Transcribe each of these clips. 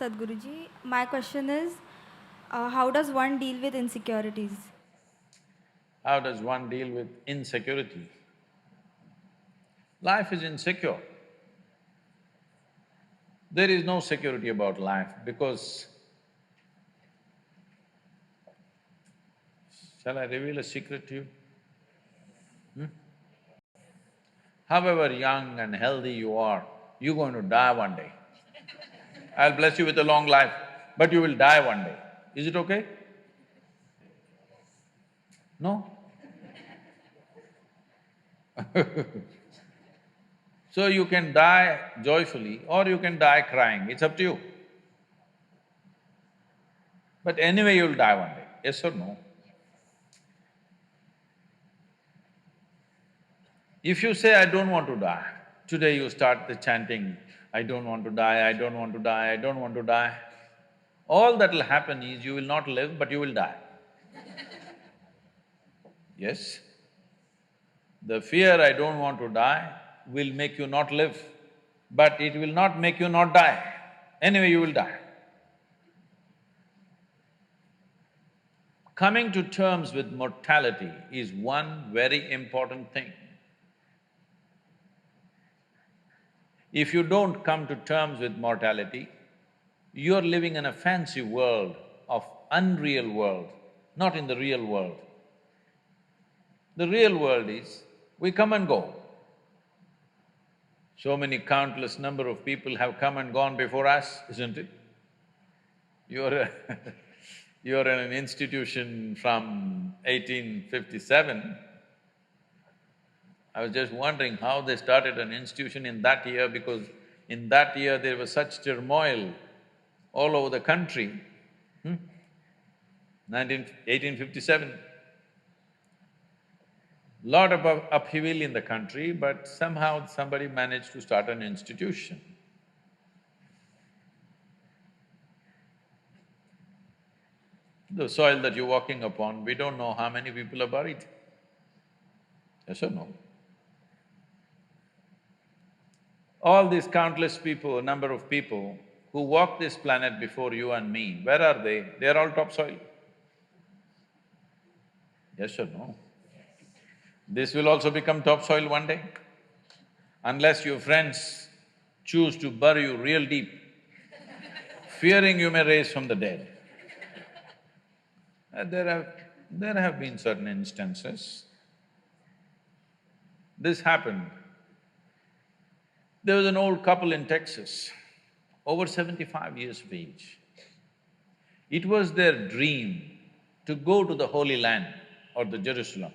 Sadhguruji. My question is, how does one deal with insecurities? How does one deal with insecurity? Life is insecure. There is no security about life because… Shall I reveal a secret to you? However young and healthy you are, you're going to die one day. I'll bless you with a long life, but you will die one day. Is it okay? No? So you can die joyfully or you can die crying, it's up to you. But anyway, you'll die one day, yes or no? If you say, I don't want to die, today you start the chanting, I don't want to die, I don't want to die, I don't want to die. All that'll happen is you will not live, but you will die. Yes? The fear, I don't want to die, will make you not live, but it will not make you not die. Anyway, you will die. Coming to terms with mortality is one very important thing. If you don't come to terms with mortality, you're living in a fancy world of unreal world, not in the real world. The real world is, we come and go. So many countless number of people have come and gone before us, isn't it? You're you're in an institution from 1857. I was just wondering how they started an institution in that year because in that year there was such turmoil all over the country. 1857. Lot of upheaval in the country, but somehow somebody managed to start an institution. The soil that you're walking upon, we don't know how many people are buried. Yes or no? All these countless people, number of people who walk this planet before you and me, where are they? They're all topsoil. Yes or no? This will also become topsoil one day. Unless your friends choose to bury you real deep, fearing you may rise from the dead. There have been certain instances. This happened. There was an old couple in Texas, over 75 years of age. It was their dream to go to the Holy Land or the Jerusalem.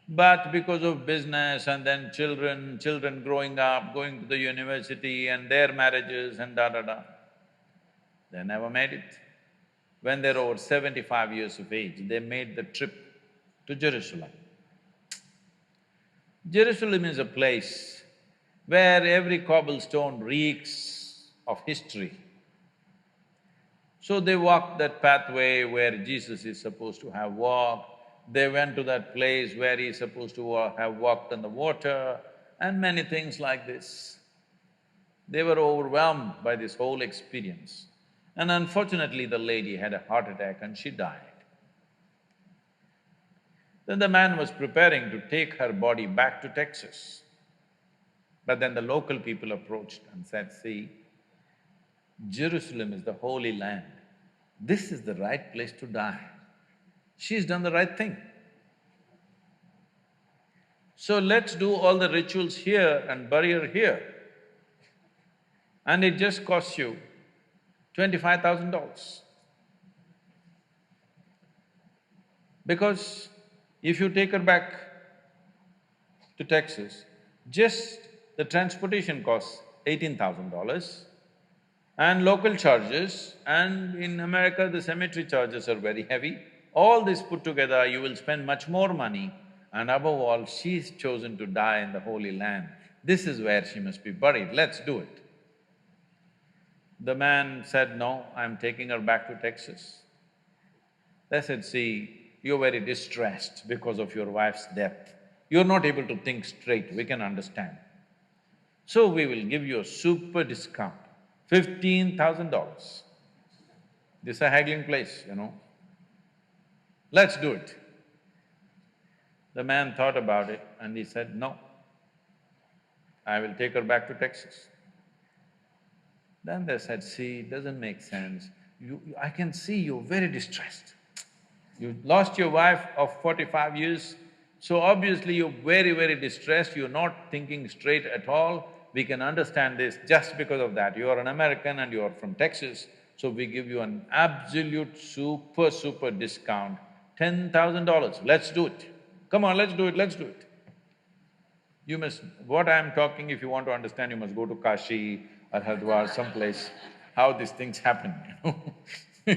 But because of business and then children growing up, going to the university and their marriages and da-da-da, they never made it. When they're over 75 years of age, they made the trip to Jerusalem. Jerusalem is a place where every cobblestone reeks of history. So they walked that pathway where Jesus is supposed to have walked, they went to that place where he's supposed to have walked on the water, and many things like this. They were overwhelmed by this whole experience. And unfortunately, the lady had a heart attack and she died. Then the man was preparing to take her body back to Texas. But then the local people approached and said, see, Jerusalem is the Holy Land. This is the right place to die. She's done the right thing. So let's do all the rituals here and bury her here. And it just costs you $25,000. Because if you take her back to Texas, just the transportation costs $18,000 and local charges, and in America the cemetery charges are very heavy. All this put together, you will spend much more money, and above all, she's chosen to die in the Holy Land. This is where she must be buried, let's do it. The man said, no, I'm taking her back to Texas. They said, see, you're very distressed because of your wife's death. You're not able to think straight, we can understand. So we will give you a super discount. $15,000. This is a haggling place, you know. Let's do it. The man thought about it and he said, no, I will take her back to Texas. Then they said, see, it doesn't make sense. I can see you're very distressed. You lost your wife of 45 years, so obviously you're very, very distressed, you're not thinking straight at all. We can understand this just because of that. You are an American and you are from Texas, so we give you an absolute super discount, $10,000. Let's do it. Come on, let's do it, let's do it. You must… what I'm talking, if you want to understand, you must go to Kashi or Hardwar, someplace, how these things happen, you know.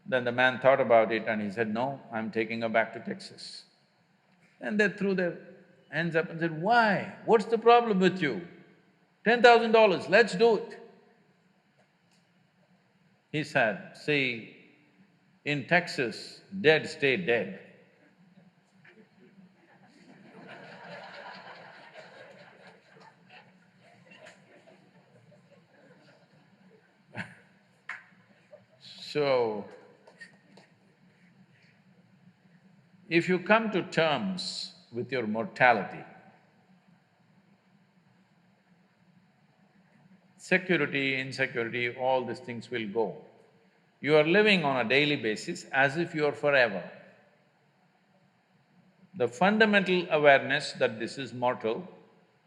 Then the man thought about it and he said, no, I'm taking her back to Texas. And they threw their hands up and said, why? What's the problem with you? $10,000, let's do it. He said, see, in Texas, dead stay dead. So, if you come to terms with your mortality, security, insecurity, all these things will go. You are living on a daily basis as if you are forever. The fundamental awareness that this is mortal,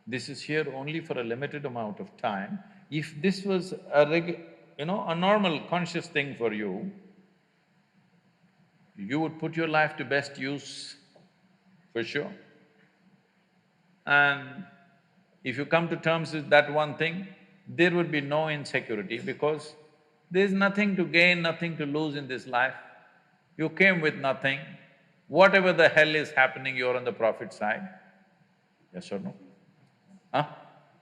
this is here only for a limited amount of time, if this was a normal conscious thing for you, you would put your life to best use, for sure. And if you come to terms with that one thing, there would be no insecurity because there's nothing to gain, nothing to lose in this life. You came with nothing. Whatever the hell is happening, you're on the profit side. Yes or no? Huh?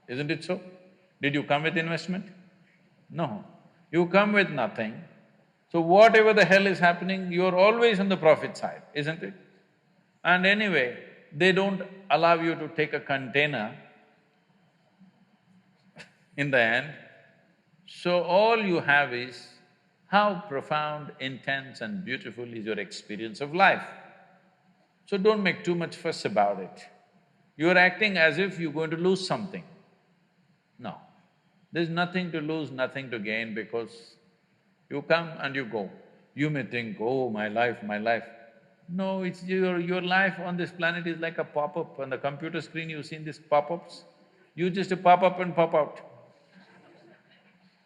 Isn't it so? Did you come with investment? No. You come with nothing. So whatever the hell is happening, you're always on the profit side, isn't it? And anyway, they don't allow you to take a container in the end. So all you have is how profound, intense and beautiful is your experience of life. So don't make too much fuss about it. You're acting as if you're going to lose something. No, there's nothing to lose, nothing to gain because you come and you go. You may think, oh, my life, my life. No, it's your life on this planet is like a pop-up. On the computer screen, you've seen these pop-ups? You just pop up and pop out.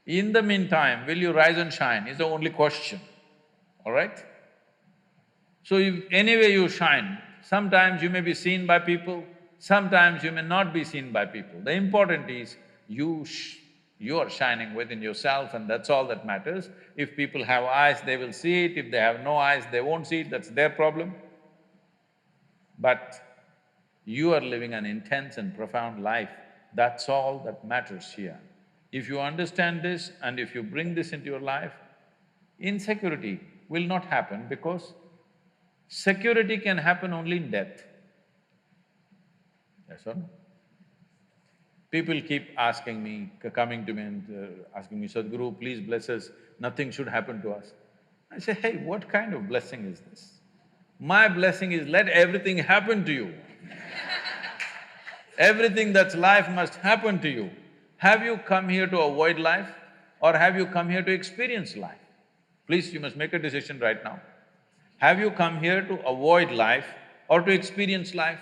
In the meantime, will you rise and shine is the only question, all right? So if anyway you shine, sometimes you may be seen by people, sometimes you may not be seen by people. The important is you are shining within yourself and that's all that matters. If people have eyes, they will see it. If they have no eyes, they won't see it, that's their problem. But you are living an intense and profound life, that's all that matters here. If you understand this and if you bring this into your life, insecurity will not happen because security can happen only in death. Yes or no? People keep asking me, coming to me and asking me, Sadhguru, please bless us, nothing should happen to us. I say, hey, what kind of blessing is this? My blessing is let everything happen to you. Everything that's life must happen to you. Have you come here to avoid life or have you come here to experience life? Please, you must make a decision right now. Have you come here to avoid life or to experience life?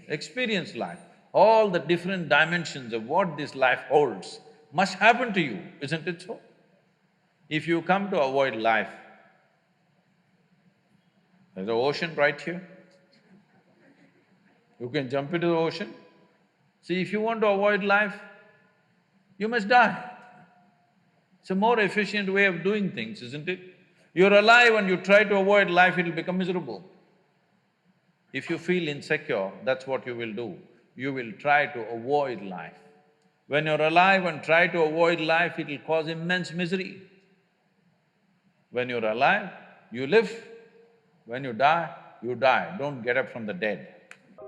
Experience life. All the different dimensions of what this life holds must happen to you, isn't it so? If you come to avoid life, there's an ocean right here. You can jump into the ocean. See, if you want to avoid life, you must die. It's a more efficient way of doing things, isn't it? You're alive and you try to avoid life, it'll become miserable. If you feel insecure, that's what you will do. You will try to avoid life. When you're alive and try to avoid life, it'll cause immense misery. When you're alive, you live. When you die, don't get up from the dead.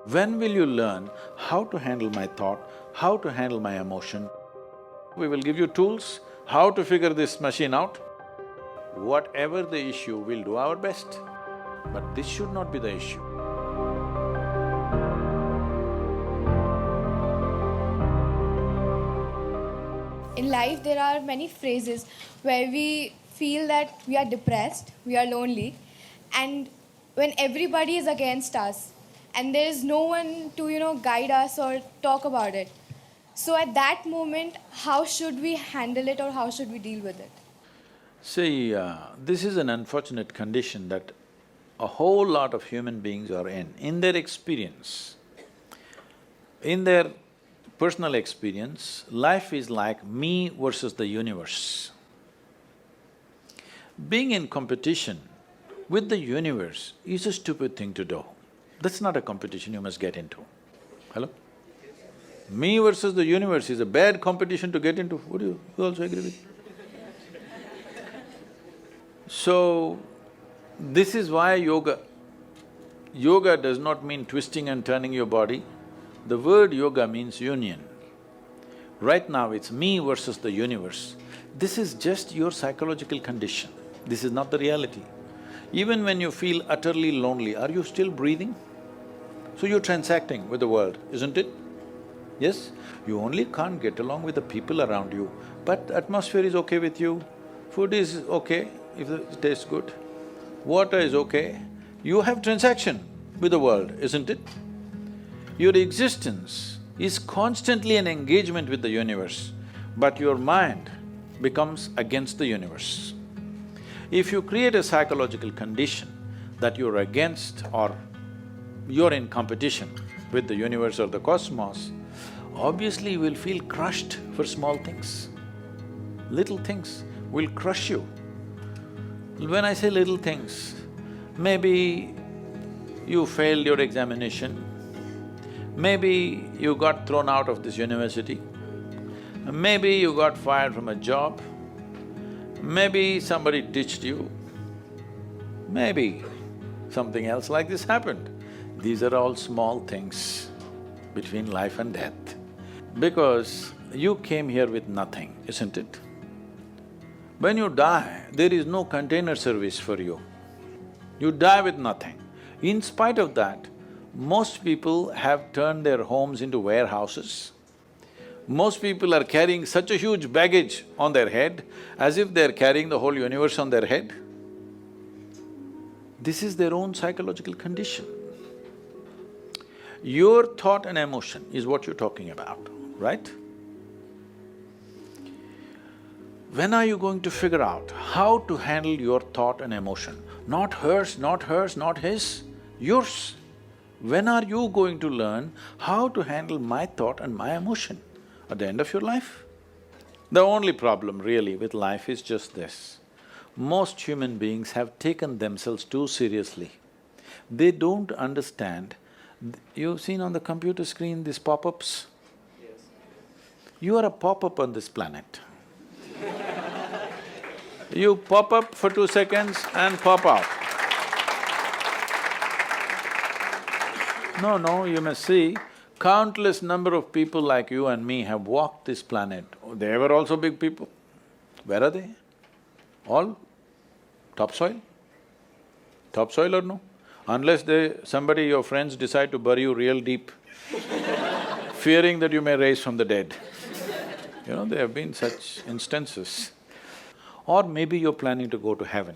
When will you learn how to handle my thought, how to handle my emotion? We will give you tools, how to figure this machine out. Whatever the issue, we'll do our best. But this should not be the issue. In life, there are many phrases where we feel that we are depressed, we are lonely, and when everybody is against us, and there is no one to, guide us or talk about it. So at that moment, how should we handle it or how should we deal with it? See, this is an unfortunate condition that a whole lot of human beings are in their experience. In their personal experience, life is like me versus the universe. Being in competition with the universe is a stupid thing to do. That's not a competition you must get into. Hello? Me versus the universe is a bad competition to get into. Would you also agree with me? So, this is why yoga does not mean twisting and turning your body. The word yoga means union. Right now it's me versus the universe. This is just your psychological condition. This is not the reality. Even when you feel utterly lonely, are you still breathing? So you're transacting with the world, isn't it? Yes? You only can't get along with the people around you, but the atmosphere is okay with you, food is okay if it tastes good, water is okay. You have transaction with the world, isn't it? Your existence is constantly an engagement with the universe, but your mind becomes against the universe. If you create a psychological condition that you're against or you're in competition with the universe or the cosmos, obviously you will feel crushed for small things. Little things will crush you. When I say little things, maybe you failed your examination, maybe you got thrown out of this university, maybe you got fired from a job, maybe somebody ditched you, maybe something else like this happened. These are all small things between life and death. Because you came here with nothing, isn't it? When you die, there is no container service for you. You die with nothing. In spite of that, most people have turned their homes into warehouses. Most people are carrying such a huge baggage on their head, as if they're carrying the whole universe on their head. This is their own psychological condition. Your thought and emotion is what you're talking about, right? When are you going to figure out how to handle your thought and emotion? Not hers, not hers, not his, yours. When are you going to learn how to handle my thought and my emotion? At the end of your life? The only problem really with life is just this. Most human beings have taken themselves too seriously. They don't understand. You've seen on the computer screen these pop-ups? Yes. You are a pop-up on this planet. You pop up for 2 seconds and pop out. No, you must see, countless number of people like you and me have walked this planet. They were also big people. Where are they? All topsoil? Topsoil or no? Unless somebody, your friends decide to bury you real deep, fearing that you may rise from the dead. You know, there have been such instances. Or maybe you're planning to go to heaven.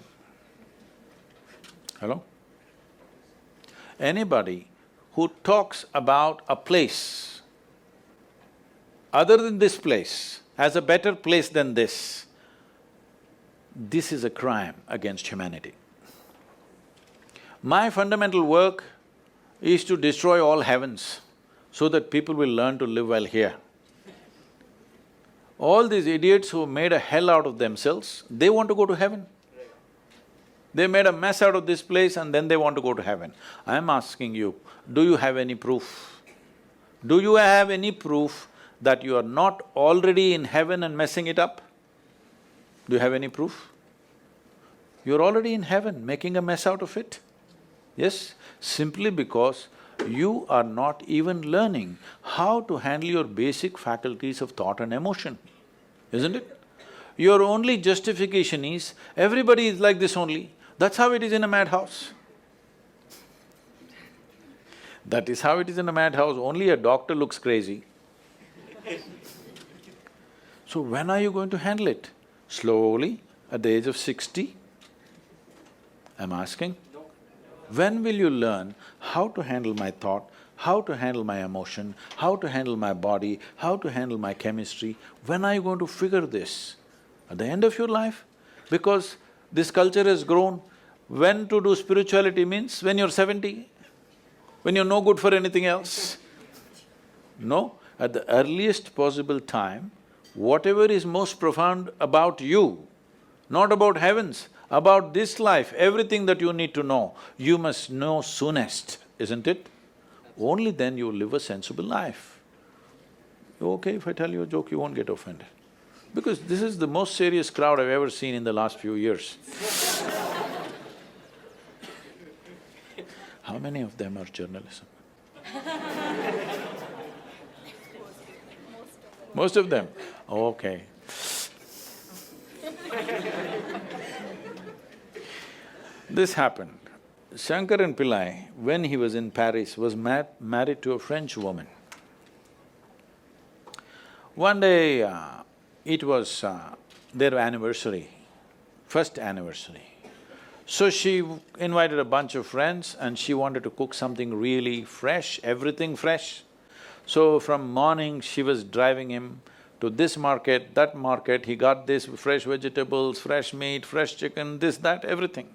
Hello? Anybody who talks about a place other than this place as a better place than this is a crime against humanity. My fundamental work is to destroy all heavens so that people will learn to live well here. All these idiots who made a hell out of themselves, they want to go to heaven. They made a mess out of this place and then they want to go to heaven. I'm asking you, do you have any proof? Do you have any proof that you are not already in heaven and messing it up? Do you have any proof? You're already in heaven, making a mess out of it. Yes, simply because you are not even learning how to handle your basic faculties of thought and emotion, isn't it? Your only justification is, everybody is like this only, that's how it is in a madhouse. That is how it is in a madhouse, only a doctor looks crazy. So when are you going to handle it? Slowly, at the age of 60? I'm asking. When will you learn how to handle my thought, how to handle my emotion, how to handle my body, how to handle my chemistry? When are you going to figure this? At the end of your life? Because this culture has grown. When to do spirituality means when you're 70, when you're no good for anything else. No, at the earliest possible time, whatever is most profound about you, not about heavens, about this life, everything that you need to know, you must know soonest, isn't it? Only then you will live a sensible life. Okay, if I tell you a joke, you won't get offended. Because this is the most serious crowd I've ever seen in the last few years. How many of them are journalism? Most of them? Okay. This happened. Shankaran Pillai, when he was in Paris, was married to a French woman. One day, it was their anniversary, first anniversary. So she invited a bunch of friends and she wanted to cook something really fresh, everything fresh. So from morning, she was driving him to this market, that market, he got this fresh vegetables, fresh meat, fresh chicken, this, that, everything.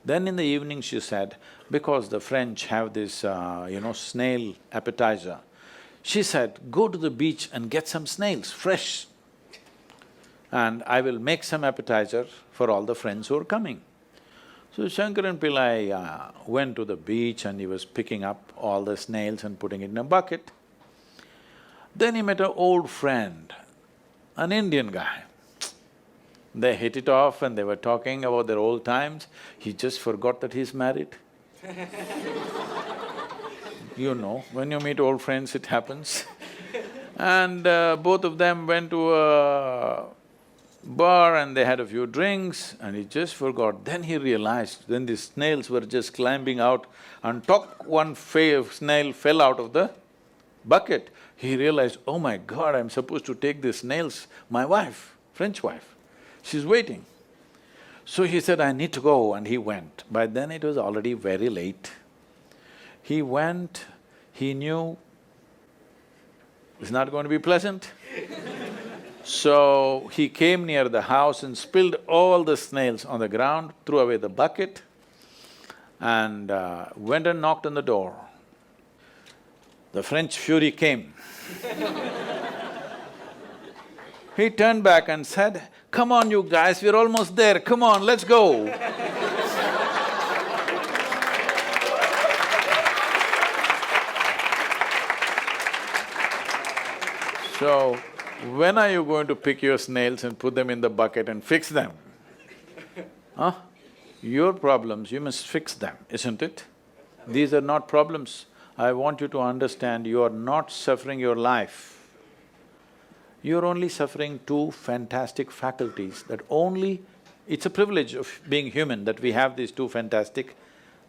Then in the evening she said, because the French have this, snail appetizer, she said, go to the beach and get some snails, fresh, and I will make some appetizer for all the friends who are coming. So Shankaran Pillai went to the beach and he was picking up all the snails and putting it in a bucket. Then he met an old friend, an Indian guy. They hit it off and they were talking about their old times. He just forgot that he's married. You know, when you meet old friends, it happens. And both of them went to a bar and they had a few drinks and he just forgot. Then he realized, when these snails were just climbing out and one snail fell out of the bucket, he realized, oh my God, I'm supposed to take these snails, my wife, French wife, she's waiting. So he said, I need to go, and he went. By then it was already very late. He went, he knew it's not going to be pleasant. So he came near the house and spilled all the snails on the ground, threw away the bucket and went and knocked on the door. The French fury came. He turned back and said, come on you guys, we're almost there, come on, let's go. So, when are you going to pick your snails and put them in the bucket and fix them? Huh? Your problems, you must fix them, isn't it? These are not problems. I want you to understand, you are not suffering your life. You're only suffering two fantastic faculties that only… It's a privilege of being human that we have these two fantastic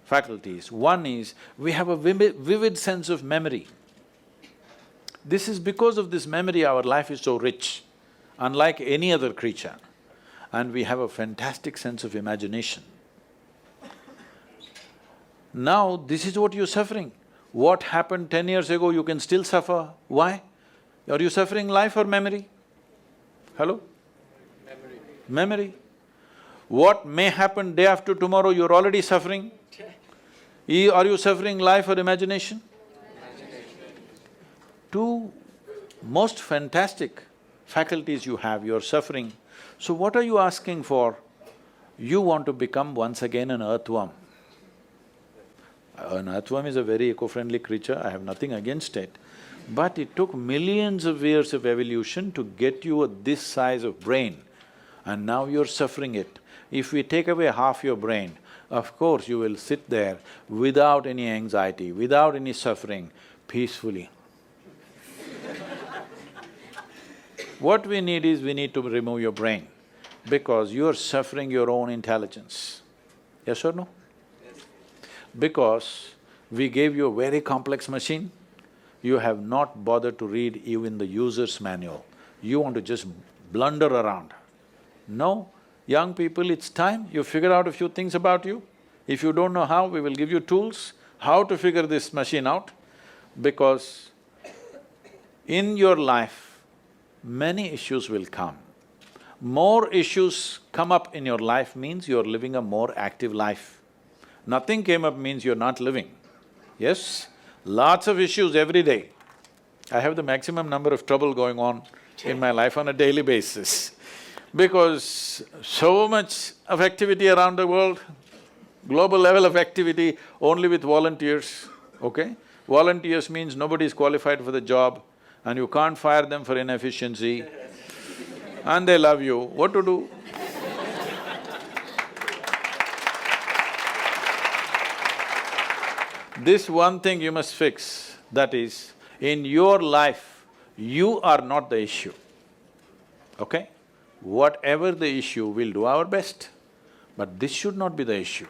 faculties. One is, we have a vivid sense of memory. This is because of this memory our life is so rich, unlike any other creature. And we have a fantastic sense of imagination. Now, this is what you're suffering. What happened 10 years ago, you can still suffer. Why? Are you suffering life or memory? Hello? Memory. What may happen day after tomorrow, you're already suffering. Are you suffering life or imagination? Two most fantastic faculties you have, you're suffering. So what are you asking for? You want to become once again an earthworm. An earthworm is a very eco-friendly creature, I have nothing against it. But it took millions of years of evolution to get you this size of brain, and now you're suffering it. If we take away half your brain, of course you will sit there without any anxiety, without any suffering, peacefully. What we need is, we need to remove your brain, because you are suffering your own intelligence. Yes or no? Because we gave you a very complex machine, you have not bothered to read even the user's manual. You want to just blunder around. No, young people, it's time you figure out a few things about you. If you don't know how, we will give you tools, how to figure this machine out, because in your life, many issues will come. More issues come up in your life means you're living a more active life. Nothing came up means you're not living. Yes? Lots of issues every day. I have the maximum number of trouble going on in my life on a daily basis, because so much of activity around the world, global level of activity only with volunteers, okay? Volunteers means nobody is qualified for the job and you can't fire them for inefficiency and they love you, what to do? This one thing you must fix, that is, in your life, you are not the issue, okay? Whatever the issue, we'll do our best, but this should not be the issue.